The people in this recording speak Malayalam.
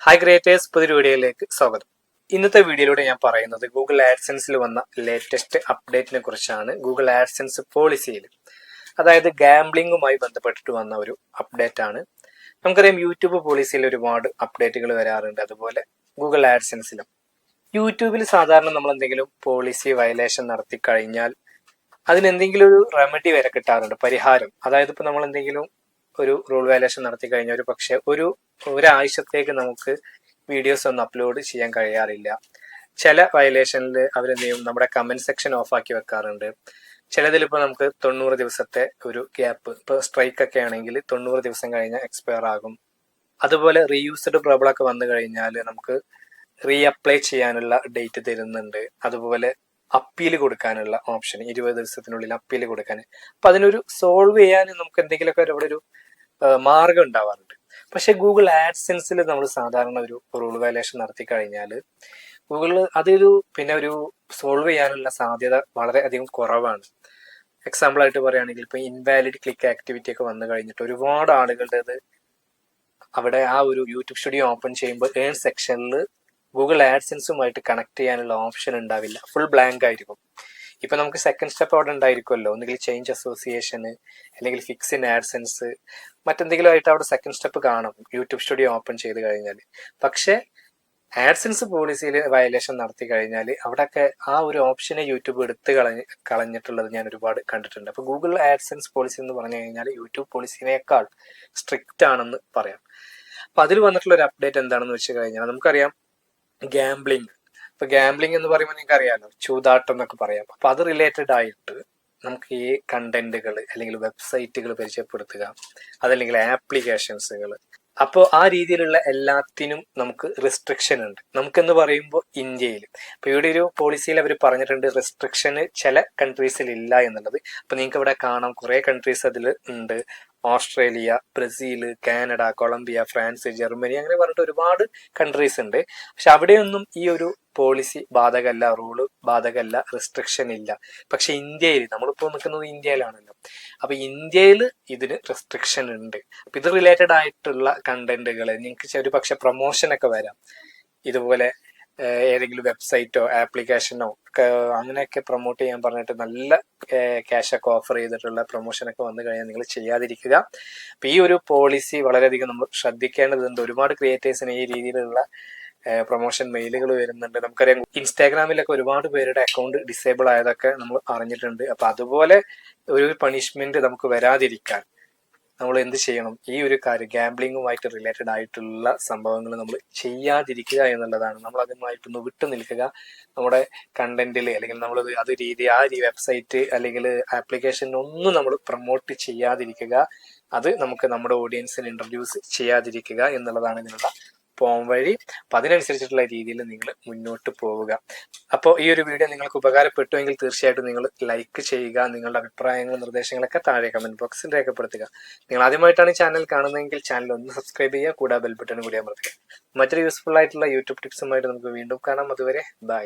ഹായ് ക്രിയേറ്റേഴ്സ്, പുതിയൊരു വീഡിയോയിലേക്ക് സ്വാഗതം. ഇന്നത്തെ വീഡിയോയിലൂടെ ഞാൻ പറയുന്നത് ഗൂഗിൾ ആഡ്സെൻസിൽ വന്ന ലേറ്റസ്റ്റ് അപ്ഡേറ്റിനെ കുറിച്ചാണ്. ഗൂഗിൾ ആഡ്സെൻസ് പോളിസിയിൽ, അതായത് ഗാംബ്ലിങ്ങുമായി ബന്ധപ്പെട്ടിട്ട് വന്ന ഒരു അപ്ഡേറ്റ് ആണ്. നമുക്കറിയാം യൂട്യൂബ് പോളിസിയിൽ ഒരുപാട് അപ്ഡേറ്റുകൾ വരാറുണ്ട്, അതുപോലെ ഗൂഗിൾ ആഡ്സെൻസിലും. യൂട്യൂബിൽ സാധാരണ നമ്മൾ എന്തെങ്കിലും പോളിസി വയലേഷൻ നടത്തി കഴിഞ്ഞാൽ അതിനെന്തെങ്കിലും ഒരു റെമഡി വരെ കിട്ടാറുണ്ട്, പരിഹാരം. അതായത് ഇപ്പോൾ നമ്മൾ എന്തെങ്കിലും ഒരു റൂൾ വയലേഷൻ നടത്തി കഴിഞ്ഞാൽ ഒരു പക്ഷെ ഒരാഴ്ചത്തേക്ക് നമുക്ക് വീഡിയോസ് ഒന്നും അപ്ലോഡ് ചെയ്യാൻ കഴിയാറില്ല. ചില വയലേഷനിൽ അവരെന്ത് ചെയ്യും, നമ്മുടെ കമന്റ് സെക്ഷൻ ഓഫ് ആക്കി വെക്കാറുണ്ട്. ചിലതിലിപ്പോൾ നമുക്ക് 90 ദിവസത്തെ ഒരു ഗ്യാപ്പ്, ഇപ്പോൾ സ്ട്രൈക്ക് ഒക്കെ ആണെങ്കിൽ 90 ദിവസം കഴിഞ്ഞാൽ എക്സ്പയർ ആകും. അതുപോലെ റീയൂസ്ഡ് പ്രോബ്ലം വന്നു കഴിഞ്ഞാൽ നമുക്ക് റീ അപ്ലൈ ചെയ്യാനുള്ള ഡേറ്റ് തരുന്നുണ്ട്. അതുപോലെ അപ്പീൽ കൊടുക്കാനുള്ള ഓപ്ഷൻ 20 ദിവസത്തിനുള്ളിൽ അപ്പീൽ കൊടുക്കാൻ. അപ്പൊ അതിനൊരു സോൾവ് ചെയ്യാൻ നമുക്ക് എന്തെങ്കിലുമൊക്കെ അവിടെ ഒരു മാർഗം ഉണ്ടാവാറുണ്ട്. പക്ഷെ ഗൂഗിൾ ആഡ്സെൻസിൽ നമ്മൾ സാധാരണ ഒരു റൂൾ വയലേഷൻ നടത്തി കഴിഞ്ഞാൽ ഗൂഗിൾ അതൊരു ഒരു സോൾവ് ചെയ്യാനുള്ള സാധ്യത വളരെയധികം കുറവാണ്. എക്സാമ്പിൾ ആയിട്ട് പറയുകയാണെങ്കിൽ ഇപ്പൊ ഇൻവാലിഡ് ക്ലിക്ക് ആക്ടിവിറ്റി ഒക്കെ വന്നു കഴിഞ്ഞിട്ട് ഒരുപാട് ആളുകളുടേത് അവിടെ ആ ഒരു യൂട്യൂബ് സ്റ്റുഡിയോ ഓപ്പൺ ചെയ്യുമ്പോൾ ഏൺ സെക്ഷനിൽ ഗൂഗിൾ ആഡ്സെൻസുമായിട്ട് കണക്ട് ചെയ്യാനുള്ള ഓപ്ഷൻ ഉണ്ടാവില്ല, ഫുൾ ബ്ലാങ്ക് ആയിരിക്കും. ഇപ്പൊ നമുക്ക് സെക്കൻഡ് സ്റ്റെപ്പ് അവിടെ ഉണ്ടായിരിക്കുമല്ലോ, ഒന്നുകിൽ ചേഞ്ച് അസോസിയേഷന് അല്ലെങ്കിൽ ഫിക്സ് ഇൻ ആഡ്സെൻസ്, മറ്റെന്തെങ്കിലും ആയിട്ട് അവിടെ സെക്കൻഡ് സ്റ്റെപ്പ് കാണും യൂട്യൂബ് സ്റ്റുഡിയോ ഓപ്പൺ ചെയ്ത് കഴിഞ്ഞാൽ. പക്ഷെ ആഡ്സെൻസ് പോളിസിയിൽ വയലേഷൻ നടത്തി കഴിഞ്ഞാൽ അവിടെയൊക്കെ ആ ഒരു ഓപ്ഷനെ യൂട്യൂബ് എടുത്ത് കളഞ്ഞിട്ടുള്ളത് ഞാൻ ഒരുപാട് കണ്ടിട്ടുണ്ട്. അപ്പൊ ഗൂഗിൾ ആഡ്സെൻസ് പോളിസി എന്ന് പറഞ്ഞു കഴിഞ്ഞാൽ യൂട്യൂബ് പോളിസിനേക്കാൾ സ്ട്രിക്റ്റ് ആണെന്ന് പറയാം. അപ്പൊ അതിൽ വന്നിട്ടുള്ള ഒരു അപ്ഡേറ്റ് എന്താണെന്ന് വെച്ച് കഴിഞ്ഞാൽ, നമുക്കറിയാം ഗാംബ്ലിംഗ്. ഇപ്പൊ ഗാംബ്ലിംഗ് എന്ന് പറയുമ്പോൾ നിങ്ങൾക്ക് അറിയാലോ, ചൂതാട്ടം എന്നൊക്കെ പറയാം. അപ്പൊ അത് റിലേറ്റഡ് ആയിട്ട് നമുക്ക് ഈ കണ്ടന്റുകൾ അല്ലെങ്കിൽ വെബ്സൈറ്റുകൾ പരിചയപ്പെടുത്തുക, അതല്ലെങ്കിൽ ആപ്ലിക്കേഷൻസുകൾ, അപ്പോൾ ആ രീതിയിലുള്ള എല്ലാത്തിനും നമുക്ക് റെസ്ട്രിക്ഷൻ ഉണ്ട്. നമുക്കെന്ന് പറയുമ്പോൾ ഇന്ത്യയിൽ ഇപ്പൊ ഇവിടെ ഒരു പോളിസിയിൽ അവർ പറഞ്ഞിട്ടുണ്ട് റെസ്ട്രിക്ഷന് ചില കൺട്രീസിൽ ഇല്ല എന്നുള്ളത്. അപ്പൊ നിങ്ങൾക്ക് ഇവിടെ കാണാം കുറെ കൺട്രീസ് അതിൽ ഉണ്ട്. Australia, Brazil, Canada, Colombia, France, Germany, അങ്ങനെ പറഞ്ഞിട്ട് ഒരുപാട് കൺട്രീസ് ഉണ്ട്. പക്ഷെ അവിടെയൊന്നും ഈ ഒരു പോളിസി ബാധകമല്ല, റൂള് ബാധകമല്ല, റെസ്ട്രിക്ഷൻ ഇല്ല. പക്ഷെ ഇന്ത്യയിൽ, നമ്മളിപ്പോൾ നിൽക്കുന്നത് ഇന്ത്യയിലാണല്ലോ, അപ്പൊ ഇന്ത്യയിൽ ഇതിന് റെസ്ട്രിക്ഷൻ ഉണ്ട്. അപ്പൊ ഇത് റിലേറ്റഡ് ആയിട്ടുള്ള കണ്ടന്റുകൾ നിങ്ങൾക്ക് ഒരു പക്ഷെ പ്രൊമോഷനൊക്കെ വരാം. ഇതുപോലെ ഏതെങ്കിലും വെബ്സൈറ്റോ ആപ്ലിക്കേഷനോ അങ്ങനെയൊക്കെ പ്രൊമോട്ട് ചെയ്യാൻ പറഞ്ഞിട്ട് നല്ല ക്യാഷ് ഒക്കെ ഓഫർ ചെയ്തിട്ടുള്ള പ്രൊമോഷനൊക്കെ വന്നു കഴിഞ്ഞാൽ നിങ്ങൾ ചെയ്യാതിരിക്കുക. അപ്പൊ ഈ ഒരു പോളിസി വളരെയധികം നമ്മൾ ശ്രദ്ധിക്കേണ്ടതുണ്ട്. ഒരുപാട് ക്രിയേറ്റേഴ്സിന് ഈ രീതിയിലുള്ള പ്രൊമോഷൻ മെയിലുകൾ വരുന്നുണ്ട്. നമുക്കറിയാം ഇൻസ്റ്റാഗ്രാമിലൊക്കെ ഒരുപാട് പേരുടെ അക്കൗണ്ട് ഡിസേബിൾ ആയതൊക്കെ നമ്മൾ അറിഞ്ഞിട്ടുണ്ട്. അപ്പൊ അതുപോലെ ഒരു പണിഷ്മെന്റ് നമുക്ക് വരാതിരിക്കാൻ നമ്മൾ എന്ത് ചെയ്യണം, ഈ ഒരു കാര്യം ഗാംബ്ലിങ്ങുമായിട്ട് റിലേറ്റഡ് ആയിട്ടുള്ള സംഭവങ്ങൾ നമ്മൾ ചെയ്യാതിരിക്കുക എന്നുള്ളതാണ്. നമ്മൾ അതുമായിട്ടൊന്ന് വിട്ടു നിൽക്കുക. നമ്മുടെ കണ്ടന്റിൽ അല്ലെങ്കിൽ നമ്മൾ ആ വെബ്സൈറ്റ് അല്ലെങ്കിൽ ആപ്ലിക്കേഷനൊന്നും നമ്മൾ പ്രൊമോട്ട് ചെയ്യാതിരിക്കുക. അത് നമുക്ക് നമ്മുടെ ഓഡിയൻസിന് ഇൻട്രൊഡ്യൂസ് ചെയ്യാതിരിക്കുക എന്നുള്ളതാണ് ഇതിനുള്ള പോം വഴി. അപ്പൊ അതിനനുസരിച്ചിട്ടുള്ള രീതിയിൽ നിങ്ങൾ മുന്നോട്ട് പോവുക. അപ്പോൾ ഈ ഒരു വീഡിയോ നിങ്ങൾക്ക് ഉപകാരപ്പെട്ടുവെങ്കിൽ തീർച്ചയായിട്ടും നിങ്ങൾ ലൈക്ക് ചെയ്യുക. നിങ്ങളുടെ അഭിപ്രായങ്ങളും നിർദ്ദേശങ്ങളൊക്കെ താഴെ കമന്റ് ബോക്സിൽ രേഖപ്പെടുത്തുക. നിങ്ങൾ ആദ്യമായിട്ടാണ് ചാനൽ കാണുന്നതെങ്കിൽ ചാനൽ ഒന്ന് സബ്സ്ക്രൈബ് ചെയ്യുക, കൂടാതെ ബെൽ ബട്ടൺ കൂടി അമർത്തുക. മറ്റൊരു യൂസ്ഫുൾ ആയിട്ടുള്ള യൂട്യൂബ് ടിപ്സുമായിട്ട് നമുക്ക് വീണ്ടും കാണാം. അതുവരെ ബൈ.